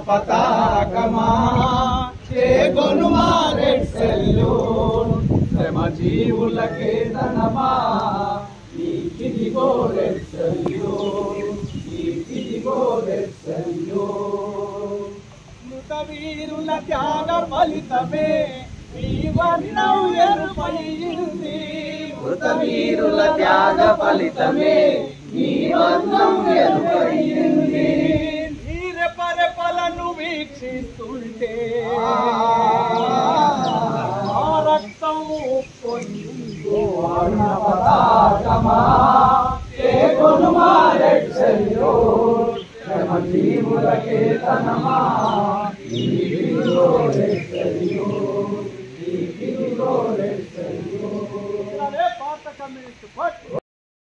పతాకమా చేకొనుమా red salute శ్రమ జీవులకే ధనమా నీకిదిగో red salute నీకిదిగో red salute మృత వీరుల త్యాగ ఫలితమే ఈ వర్ణం ఎరుపైంది మృత వీరుల త్యాగ ఫలితమే ఈ వర్ణం ఎరుపైంది వీర పరపలను వీక్షిస్తుంటే ఆ రక్తం పొంగిందో వర్ణ పతాకమా చేకొనుమా రెడ్ సెల్యూట్ శ్రమ జీవులకే ధనమా నీకిదిగో రెడ్ సెల్యూట్